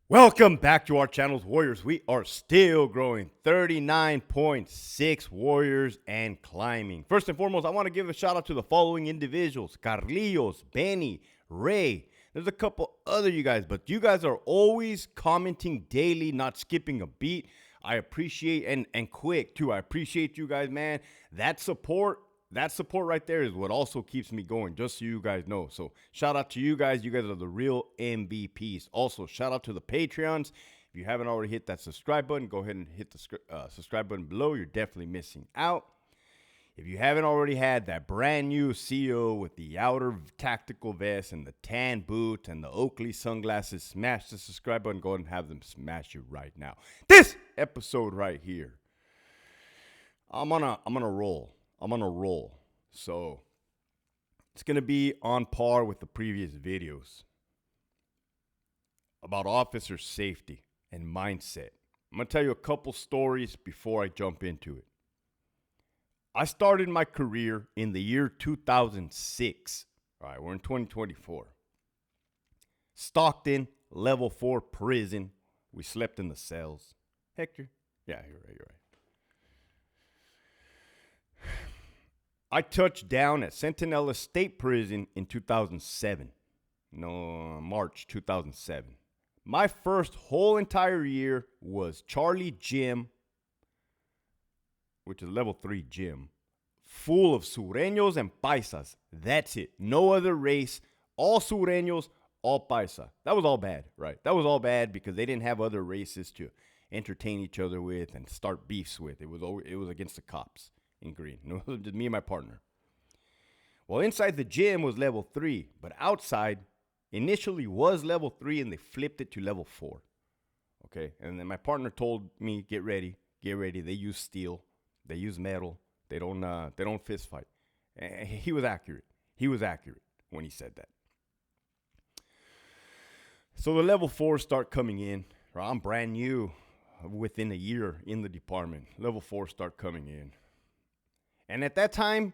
Welcome back to our channels, Warriors. We are still growing 39.6 Warriors and climbing. First and foremost, I want to give a shout out to the following individuals: Carlios, Benny, Ray. There's a couple other you guys, but you guys are always commenting daily, not skipping a beat. I appreciate and quick too. I appreciate you guys, man. That support right there is what also keeps me going, just so you guys know. So shout out to you guys. You guys are the real MVPs. Also, shout out to the Patreons. If you haven't already hit that subscribe button, go ahead and hit the subscribe button below. You're definitely missing out. If you haven't already had that brand new CO with the outer tactical vest and the tan boots and the Oakley sunglasses, smash the subscribe button. Go ahead and have them smash you right now. This episode right here, I'm on a roll. So it's going to be on par with the previous videos about officer safety and mindset. I'm going to tell you a couple stories before I jump into it. I started my career in the year 2006. All right, we're in 2024. Stockton, level 4 prison. We slept in the cells. Hector? Yeah, you're right. I touched down at Centinela State Prison in 2007. March 2007. My first whole entire year was Charlie Gym, which is level 3 gym, full of Sureños and Paisas. That's it. No other race. All Sureños, all Paisa. That was all bad, right? That was all bad because they didn't have other races to entertain each other with and start beefs with. It was against the cops in green. No, just me and my partner. Well, inside the gym was level 3, but outside initially was level 3 and they flipped it to level 4. Okay, and then my partner told me, get ready. They use steel. They use metal. They don't fist fight. And he was accurate. He was accurate when he said that. So the level 4s start coming in. I'm brand new within a year in the department. Level 4 start coming in. And at that time,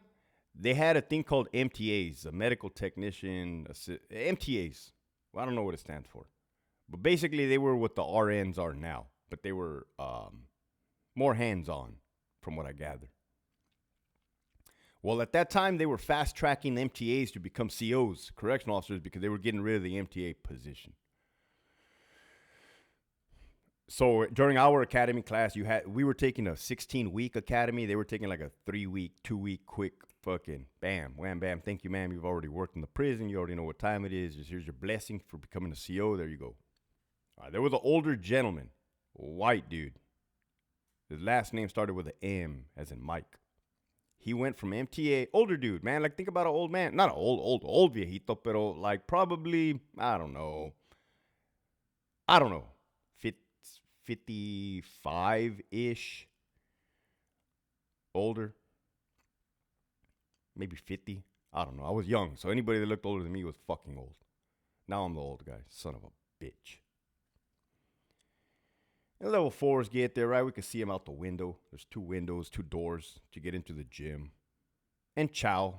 they had a thing called MTAs, a medical technician, MTAs. Well, I don't know what it stands for. But basically, they were what the RNs are now. But they were more hands-on, from what I gather. Well, at that time, they were fast-tracking MTAs to become COs, correctional officers, because they were getting rid of the MTA position. So during our academy class, we were taking a 16-week academy. They were taking like a 3-week, 2-week quick fucking bam, wham, bam. Thank you, ma'am. You've already worked in the prison. You already know what time it is. Just here's your blessing for becoming a CO. There you go. All right, there was an older gentleman, white dude. His last name started with an M, as in Mike. He went from MTA, older dude, man. Like, think about an old man. Not an old viejito, pero like probably, I don't know. 55-ish. Older. Maybe 50. I don't know. I was young, so anybody that looked older than me was fucking old. Now I'm the old guy. Son of a bitch. And level 4s get there, right? We can see them out the window. There's 2 windows, 2 doors to get into the gym. And chow,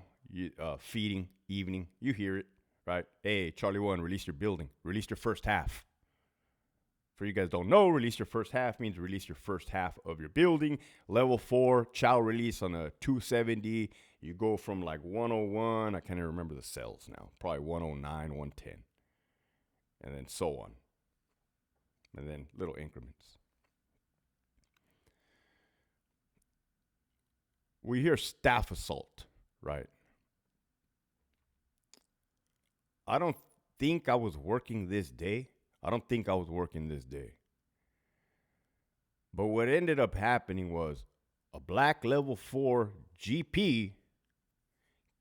feeding, evening. You hear it, right? Hey, Charlie 1, release your building. Release your first half. For you guys don't know, release your first half means release your first half of your building. Level 4, chow release on a 270. You go from like 101. I can't even remember the cells now. Probably 109, 110. And then so on. And then little increments. We hear staff assault, right? I don't think I was working this day. But what ended up happening was a black level 4 GP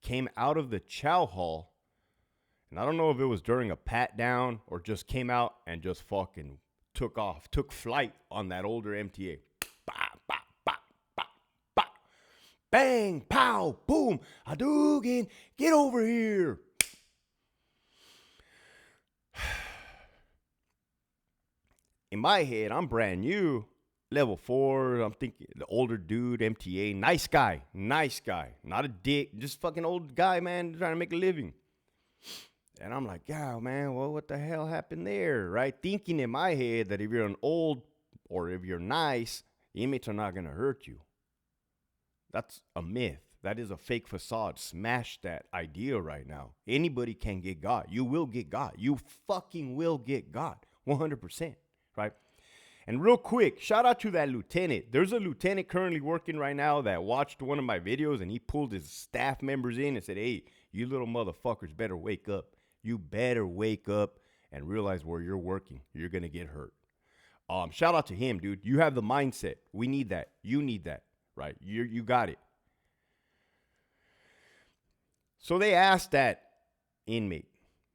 came out of the chow hall. And I don't know if it was during a pat down or just came out and just fucking took flight on that older MTA. Bah, bah, bah, bah, bah. Bang, pow, boom, Hadouken, get over here. In my head, I'm brand new, level 4. I'm thinking the older dude, MTA, nice guy, not a dick, just fucking old guy, man, trying to make a living. And I'm like, yeah, man, well, what the hell happened there, right? Thinking in my head that if you're an old or if you're nice, inmates are not going to hurt you. That's a myth. That is a fake facade. Smash that idea right now. Anybody can get got. You will get got. You fucking will get got. 100%, right? And real quick, shout out to that lieutenant. There's a lieutenant currently working right now that watched one of my videos and he pulled his staff members in and said, hey, you little motherfuckers better wake up. You better wake up and realize where you're working. You're going to get hurt. Shout out to him, dude. You have the mindset. We need that. You need that, right? You got it. So they asked that inmate,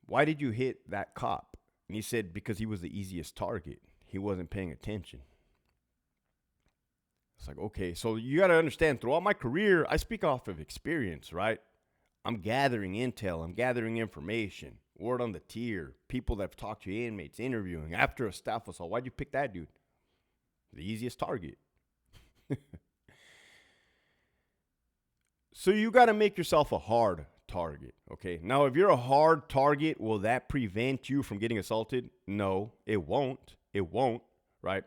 why did you hit that cop? And he said, because he was the easiest target. He wasn't paying attention. It's like, okay, so you got to understand, throughout my career, I speak off of experience, right? I'm gathering intel. I'm gathering information. Word on the tier. People that have talked to inmates, interviewing. After a staff assault, why'd you pick that dude? The easiest target. So you got to make yourself a hard target, okay? Now, if you're a hard target, will that prevent you from getting assaulted? No, it won't. It won't, right?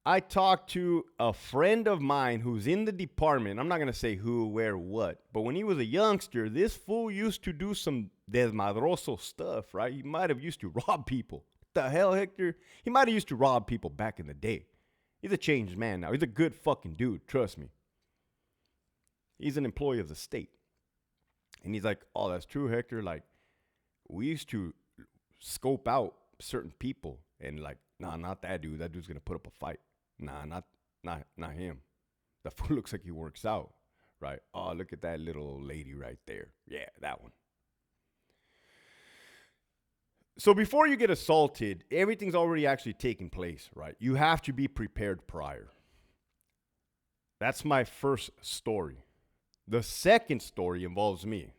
I talked to a friend of mine who's in the department. I'm not going to say who, where, what. But when he was a youngster, this fool used to do some desmadroso stuff, right? He might have used to rob people. What the hell, Hector? He might have used to rob people back in the day. He's a changed man now. He's a good fucking dude. Trust me. He's an employee of the state. And he's like, oh, that's true, Hector. Like, we used to scope out certain people and like, nah, not that dude. That dude's going to put up a fight. Nah, not him. The fool looks like he works out, right? Oh, look at that little old lady right there. Yeah, that one. So before you get assaulted, everything's already actually taking place, right? You have to be prepared prior. That's my first story. The second story involves me.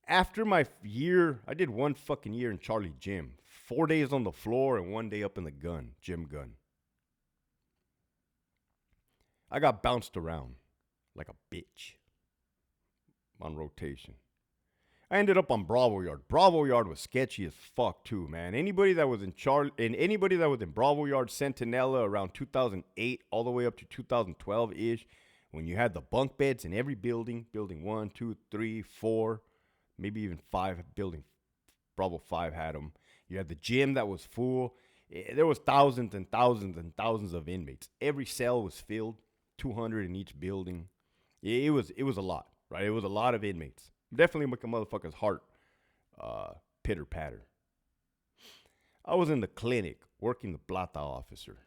After my year, I did one fucking year in Charlie Gym. 4 days on the floor and 1 day up in the gym gun. I got bounced around like a bitch on rotation. I ended up on Bravo Yard. Bravo Yard was sketchy as fuck too, man. Anybody that was anybody that was in Bravo Yard, Centinela around 2008 all the way up to 2012-ish, when you had the bunk beds in every building 1, 2, 3, 4, maybe even 5 building. Bravo 5 had them. You had the gym that was full. There was thousands and thousands and thousands of inmates. Every cell was filled, 200 in each building. It was a lot, right? It was a lot of inmates. Definitely make a motherfucker's heart pitter patter. I was in the clinic working the plata officer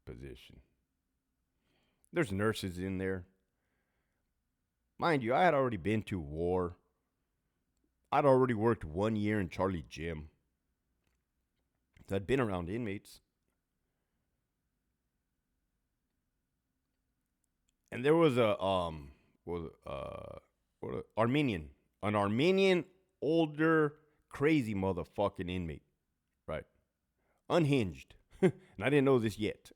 position. There's nurses in there. Mind you, I had already been to war. I'd already worked 1 year in Charlie Gym. So I'd been around inmates. And there was an Armenian older crazy motherfucking inmate, right? Unhinged. And I didn't know this yet.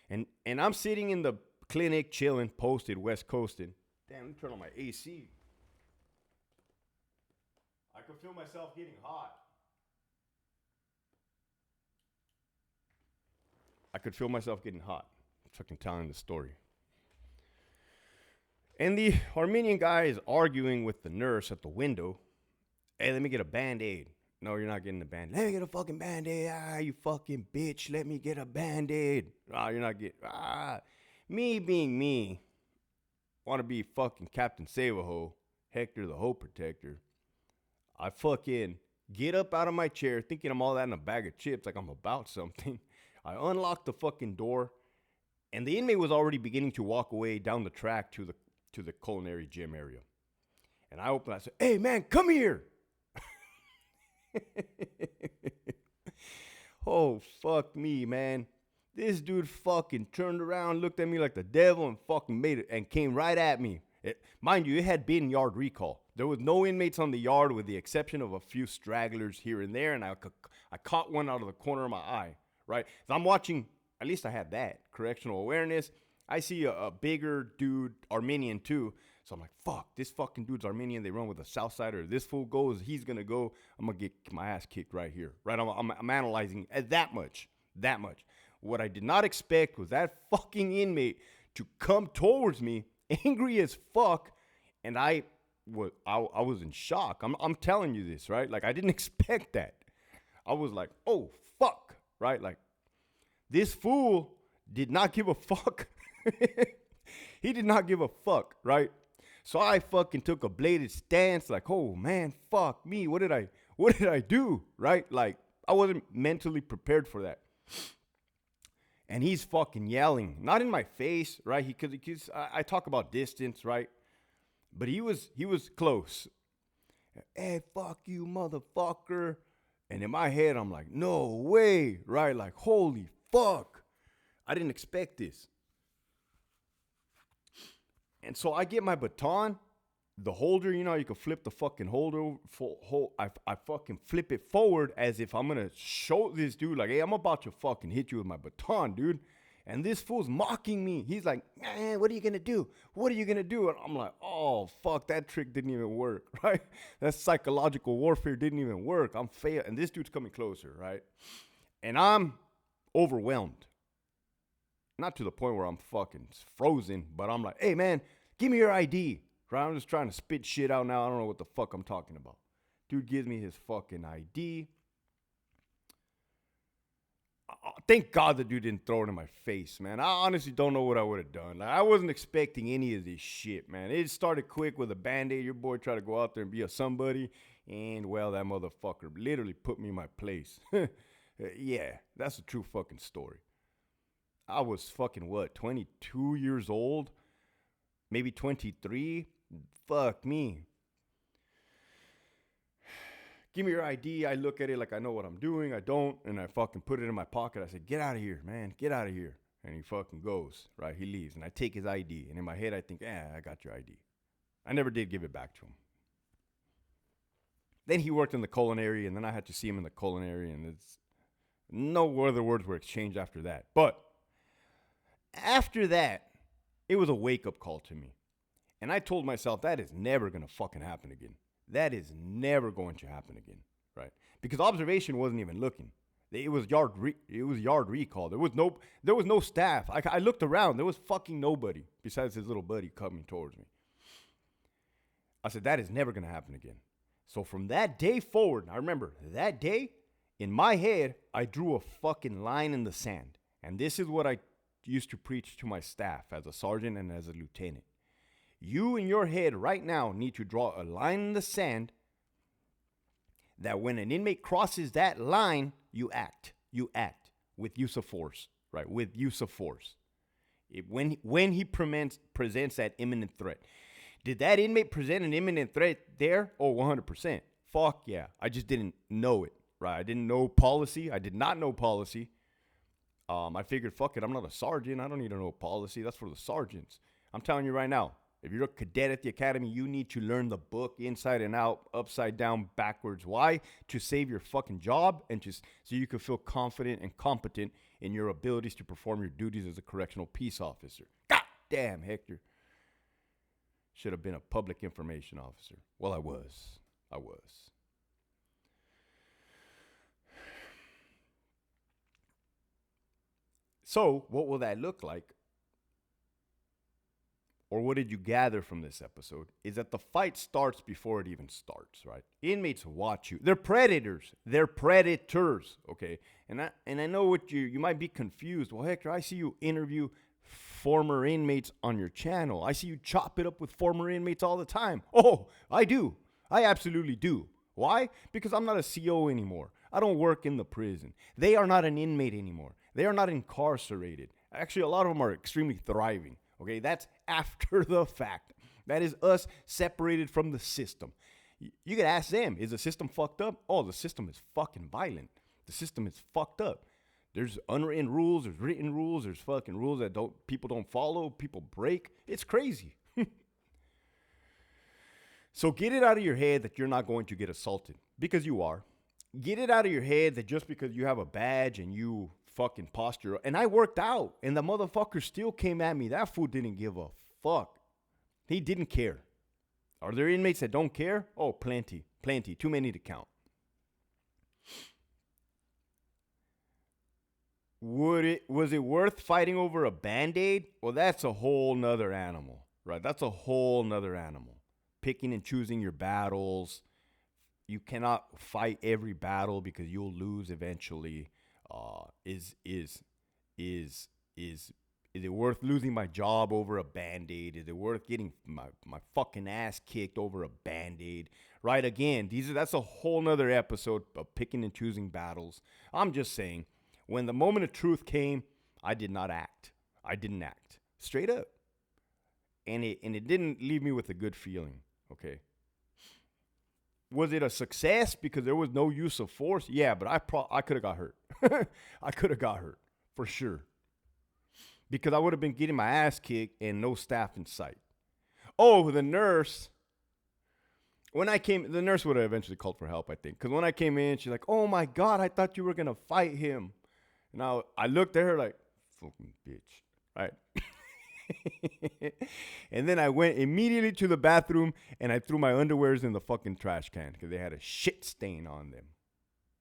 And I'm sitting in the clinic chilling, posted, West Coasting. Damn, let me turn on my AC. I could feel myself getting hot. Fucking telling the story. And the Armenian guy is arguing with the nurse at the window. Hey, let me get a Band-Aid. No, you're not getting a Band-Aid. Let me get a fucking Band-Aid. Ah, you fucking bitch. Let me get a Band-Aid. Ah, you're not getting... Me being me, want to be fucking Captain Save-A-Ho, Hector the Hoe Protector. I fucking get up out of my chair thinking I'm all that in a bag of chips like I'm about something. I unlock the fucking door, and the inmate was already beginning to walk away down the track to the culinary gym area. And I open, I said, hey man, come here. Oh, fuck me, man. This dude fucking turned around, looked at me like the devil, and fucking made it, and came right at me. Mind you, it had been yard recall. There was no inmates on the yard with the exception of a few stragglers here and there, and I caught one out of the corner of my eye, right? So I'm watching, at least I had that, correctional awareness. I see a bigger dude, Armenian too. So I'm like, fuck, this fucking dude's Armenian. They run with a South Sider. This fool goes, he's going to go. I'm going to get my ass kicked right here. Right? I'm analyzing at that much. That much. What I did not expect was that fucking inmate to come towards me, angry as fuck. And I was in shock. I'm telling you this, right? Like, I didn't expect that. I was like, oh, fuck. Right? Like, this fool did not give a fuck. He did not give a fuck, right? So I fucking took a bladed stance, like, oh man, fuck me. What did I do? Right? Like, I wasn't mentally prepared for that. And he's fucking yelling, not in my face, right? Because I talk about distance, right? But he was close. Hey, fuck you, motherfucker. And in my head, I'm like, no way, right? Like, holy fuck. I didn't expect this. And so I get my baton, the holder, you know, you can flip the fucking holder. I fucking flip it forward as if I'm going to show this dude, like, hey, I'm about to fucking hit you with my baton, dude. And this fool's mocking me. He's like, man, what are you going to do? What are you going to do? And I'm like, oh, fuck, that trick didn't even work, right? That psychological warfare didn't even work. I'm failed. And this dude's coming closer, right? And I'm overwhelmed. Not to the point where I'm fucking frozen, but I'm like, hey, man, give me your ID. Right? I'm just trying to spit shit out now. I don't know what the fuck I'm talking about. Dude gives me his fucking ID. Thank God the dude didn't throw it in my face, man. I honestly don't know what I would have done. Like, I wasn't expecting any of this shit, man. It started quick with a Band-Aid. Your boy tried to go out there and be a somebody. And, well, that motherfucker literally put me in my place. Yeah, that's a true fucking story. I was fucking, 22 years old? Maybe 23? Fuck me. Give me your ID. I look at it like I know what I'm doing. I don't. And I fucking put it in my pocket. I said, get out of here, man. Get out of here. And he fucking goes, right? He leaves. And I take his ID. And in my head, I think, I got your ID. I never did give it back to him. Then he worked in the culinary. And then I had to see him in the culinary. And it's no other words were exchanged after that. But after that, it was a wake-up call to me. And I told myself, that is never going to fucking happen again. That is never going to happen again, right? Because observation wasn't even looking. It was yard recall. There was no staff. I looked around. There was fucking nobody besides his little buddy coming towards me. I said, that is never going to happen again. So from that day forward, I remember that day, in my head, I drew a fucking line in the sand. And this is what I used to preach to my staff as a sergeant and as a lieutenant. You in your head right now need to draw a line in the sand that when an inmate crosses that line, you act. You act with use of force, right? With use of force. When he presents that imminent threat. Did that inmate present an imminent threat there? Oh, 100%. Fuck yeah. I just didn't know it, right? I didn't know policy. I did not know policy. I figured, fuck it, I'm not a sergeant. I don't need to know policy. That's for the sergeants. I'm telling you right now, if you're a cadet at the academy, you need to learn the book inside and out, upside down, backwards. Why? To save your fucking job and just so you can feel confident and competent in your abilities to perform your duties as a correctional peace officer. God damn, Hector. Should have been a public information officer. Well, I was. So, what will that look like? Or what did you gather from this episode? Is that the fight starts before it even starts, right? Inmates watch you. They're predators. They're predators, okay? And I know what you might be confused. Well, Hector, I see you interview former inmates on your channel. I see you chop it up with former inmates all the time. Oh, I do. I absolutely do. Why? Because I'm not a CO anymore. I don't work in the prison. They are not an inmate anymore. They are not incarcerated. Actually, a lot of them are extremely thriving. Okay, that's after the fact. That is us separated from the system. You could ask them, is the system fucked up? Oh, the system is fucking violent. The system is fucked up. There's unwritten rules, there's written rules, there's fucking rules that people don't follow, people break. It's crazy. So get it out of your head that you're not going to get assaulted, because you are. Get it out of your head that just because you have a badge and you fucking posture, and I worked out, and the motherfucker still came at me. That fool didn't give a fuck. He didn't care. Are there inmates that don't care? Oh, plenty. Plenty. Too many to count. Was it worth fighting over a band-aid? Well, that's a whole nother animal, right? That's a whole nother animal. Picking and choosing your battles. You cannot fight every battle because you'll lose eventually. Is it worth losing my job over a band-aid? Is it worth getting my fucking ass kicked over a band-aid? Right, again, that's a whole nother episode of picking and choosing battles. I'm just saying, when the moment of truth came, I did not act. I didn't act. Straight up. And it didn't leave me with a good feeling, okay? Was it a success because there was no use of force? Yeah, but I could have got hurt. I could have got hurt, for sure. Because I would have been getting my ass kicked and no staff in sight. Oh, the nurse. The nurse would have eventually called for help, I think. Because when I came in, she's like, oh my God, I thought you were going to fight him. And I looked at her like, fucking bitch. Right? And then I went immediately to the bathroom and I threw my underwears in the fucking trash can because they had a shit stain on them.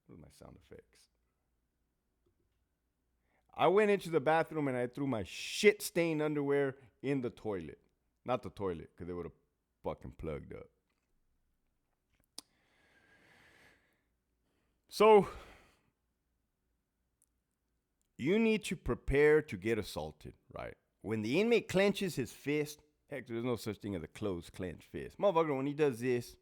Those are my sound effects. I went into the bathroom and I threw my shit stained underwear in the toilet. Not the toilet, because they would have fucking plugged up. So, you need to prepare to get assaulted, right? When the inmate clenches his fist, heck, there's no such thing as a closed clenched fist. Motherfucker, when he does this,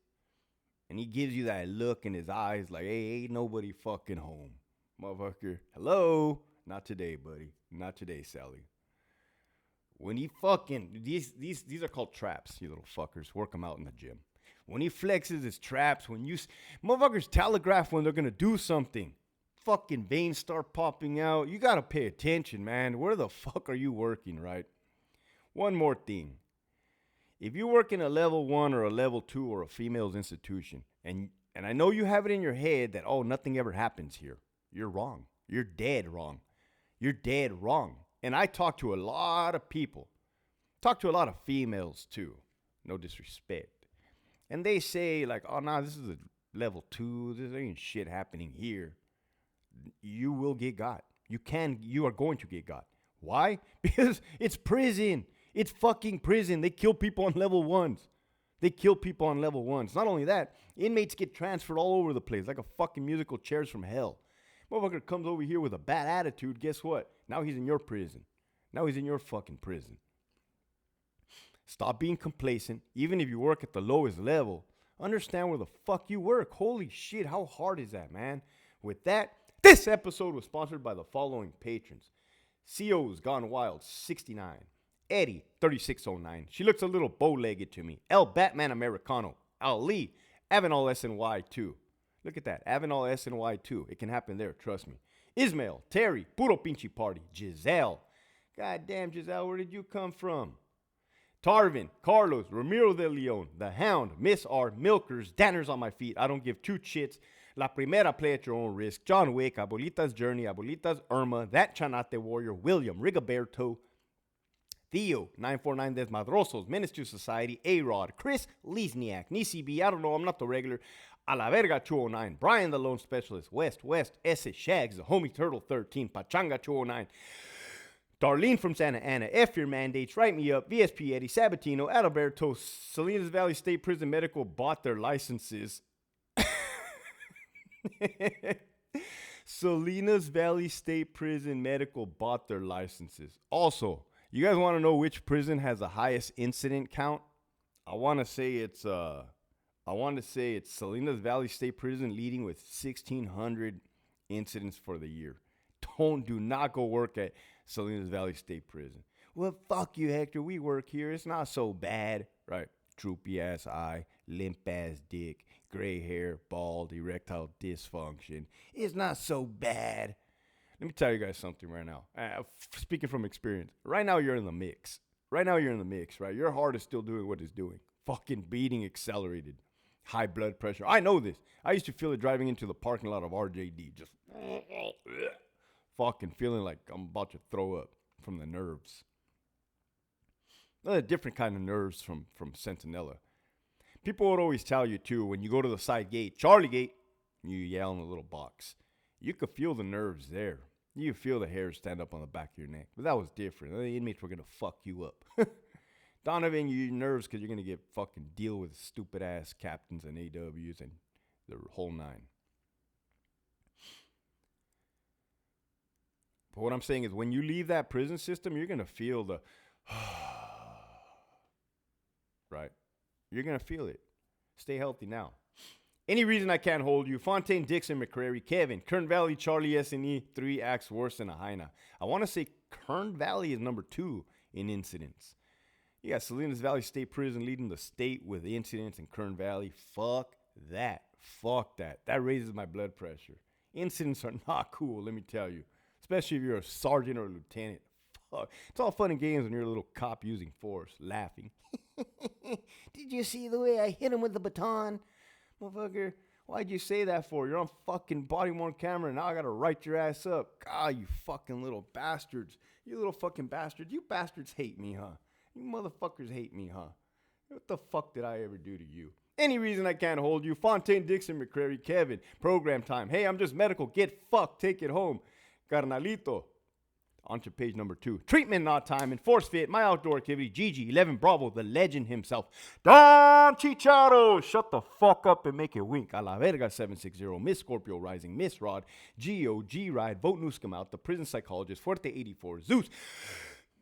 and he gives you that look in his eyes like, hey, ain't nobody fucking home. Motherfucker, hello? Not today, buddy. Not today, Sally. When he fucking, these are called traps, you little fuckers. Work them out in the gym. When he flexes his traps, motherfuckers telegraph when they're going to do something. Fucking veins start popping out. You got to pay attention, man. Where the fuck are you working, right? One more thing. If you work in a level 1 or a level 2 or a female's institution, and I know you have it in your head that, oh, nothing ever happens here. You're wrong. You're dead wrong. You're dead wrong. And I talk to a lot of people. Talk to a lot of females, too. No disrespect. And they say, like, oh, nah, this is a level 2. There ain't shit happening here. You will get got. You are going to get got. Why? Because it's prison. It's fucking prison. They kill people on level 1s. Not only that, inmates get transferred all over the place like a fucking musical Chairs from Hell. Motherfucker comes over here with a bad attitude. Guess what? Now he's in your prison. Now he's in your fucking prison. Stop being complacent. Even if you work at the lowest level, understand where the fuck you work. Holy shit, how hard is that, man? With that, this episode was sponsored by the following patrons. CO's Gone Wild 69. Eddie 3609. She looks a little bow-legged to me. El Batman Americano. Ali. Avenal SNY 2. Look at that. Avenal SNY 2. It can happen there. Trust me. Ismail. Terry. Puro Pinchi Party. Giselle. Goddamn, Giselle, where did you come from? Tarvin, Carlos, Ramiro de Leon, The Hound, Miss R, Milkers, Danners on my feet, I don't give two shits, La Primera, play at your own risk, John Wick, Abuelita's Journey, Abuelita's Irma, That Chanate Warrior, William, Rigoberto, Theo, 949 Desmadrosos, Menace to Society, A-Rod, Chris Lisniak, Nisi B, I don't know, I'm not the regular, A La Verga 209, Brian the Lone Specialist, West, S. Shags, The Homie Turtle 13, Pachanga 209, Darlene from Santa Ana, F your mandates, write me up, VSP Eddie, Sabatino, Adalberto, Salinas Valley State Prison Medical bought their licenses. Salinas Valley State Prison Medical bought their licenses. Also, you guys want to know which prison has the highest incident count? I want to say it's Salinas Valley State Prison leading with 1,600 incidents for the year. Do not go work at Salinas Valley State Prison. Well, fuck you, Hector. We work here. It's not so bad. Right? Droopy ass eye, limp ass dick, gray hair, bald, erectile dysfunction. It's not so bad. Let me tell you guys something right now. Speaking from experience, right now you're in the mix. Right? Your heart is still doing what it's doing. Fucking beating accelerated. High blood pressure. I know this. I used to feel it driving into the parking lot of RJD. Just fucking feeling like I'm about to throw up from the nerves. A different kind of nerves from Sentinella. People would always tell you, too, when you go to the side gate, Charlie gate, you yell in the little box. You could feel the nerves there. You could feel the hairs stand up on the back of your neck. But that was different. The inmates were going to fuck you up. Donovan, you're nervous because you're going to get fucking deal with stupid-ass captains and AWs and the whole nine. But what I'm saying is when you leave that prison system, you're going to feel the... right? You're going to feel it. Stay healthy now. Any reason I can't hold you? Fontaine, Dixon, McCrary, Kevin, Kern Valley, Charlie, S&E, 3 acts worse than a hyena. I want to say Kern Valley is number 2 in incidents. You got Salinas Valley State Prison leading the state with incidents in Kern Valley. Fuck that. Fuck that. That raises my blood pressure. Incidents are not cool, let me tell you. Especially if you're a sergeant or a lieutenant. Fuck. It's all fun and games when you're a little cop using force, laughing. Did you see the way I hit him with the baton? Motherfucker, why'd you say that for? You're on fucking body-worn camera, and now I gotta write your ass up. God, you fucking little bastards. You little fucking bastards. You bastards hate me, huh? You motherfuckers hate me, huh? What the fuck did I ever do to you? Any reason I can't hold you? Fontaine, Dixon, McCrary, Kevin. Program time. Hey, I'm just medical. Get fucked. Take it home. Carnalito. On to page number 2. Treatment not time. Enforce fit. My outdoor activity. Gigi. 11 Bravo. The legend himself. Don Chicharo. Shut the fuck up and make it wink. A la verga 760. Miss Scorpio Rising. Miss Rod. G.O.G. Ride. Vote Newscom out. The prison psychologist. Fuerte 84. Zeus.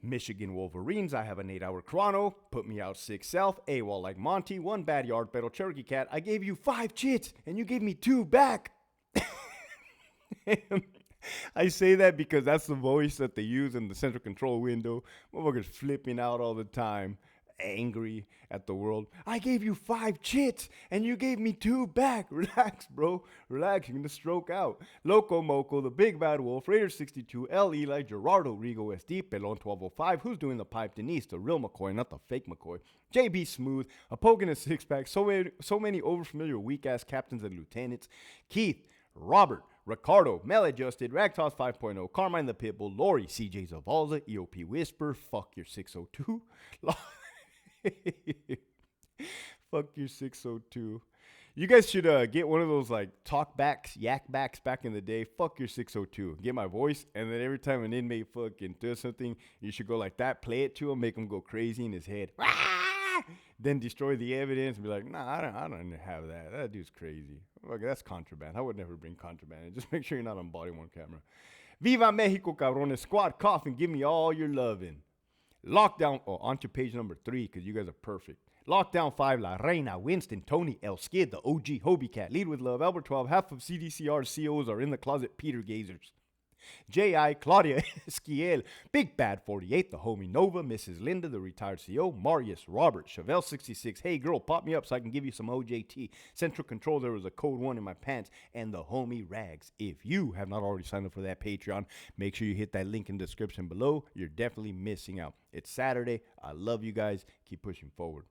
Michigan Wolverines. I have an 8-hour chrono. Put me out 6 self. AWOL like Monty. 1 bad yard. Pero Cherokee Cat. I gave you 5 chits and you gave me 2 back. I say that because that's the voice that they use in the central control window. Motherfuckers flipping out all the time, angry at the world. I gave you 5 chits and you gave me 2 back. Relax, bro. Relax. You're going to stroke out. Loco Moco, the Big Bad Wolf, Raider 62, L. Eli, Gerardo, Rigo SD, Pelon 1205. Who's doing the pipe? Denise, the real McCoy, not the fake McCoy. JB Smooth, a poke in a 6-pack. So many overfamiliar weak-ass captains and lieutenants. Keith, Robert, Ricardo, Maladjusted, Ragtoss 5.0, Carmine the Pitbull, Lori, CJ Zavalza, EOP Whisper, fuck your 602. Fuck your 602. You guys should get one of those like talk backs, yak backs back in the day. Fuck your 602. Get my voice, and then every time an inmate fucking does something, you should go like that, play it to him, make him go crazy in his head. Then destroy the evidence and be like, nah, I don't have that. That dude's crazy. Look, that's contraband. I would never bring contraband. Just make sure you're not on body-worn camera. Viva Mexico, cabrones. Squad cough and give me all your loving. Lockdown. Oh, on to page number 3 because you guys are perfect. Lockdown 5, La Reina, Winston, Tony, El Skid, the OG Hobie Cat. Lead with love. Albert 12. Half of CDCR COs are in the closet. Peter Gazers. J.I., Claudia Esquiel, Big Bad 48, the homie Nova, Mrs. Linda, the retired CO, Marius, Robert, Chevelle 66, hey girl, pop me up so I can give you some OJT. Central Control, there was a code 1 in my pants, and the homie Rags. If you have not already signed up for that Patreon, make sure you hit that link in the description below. You're definitely missing out. It's Saturday. I love you guys. Keep pushing forward.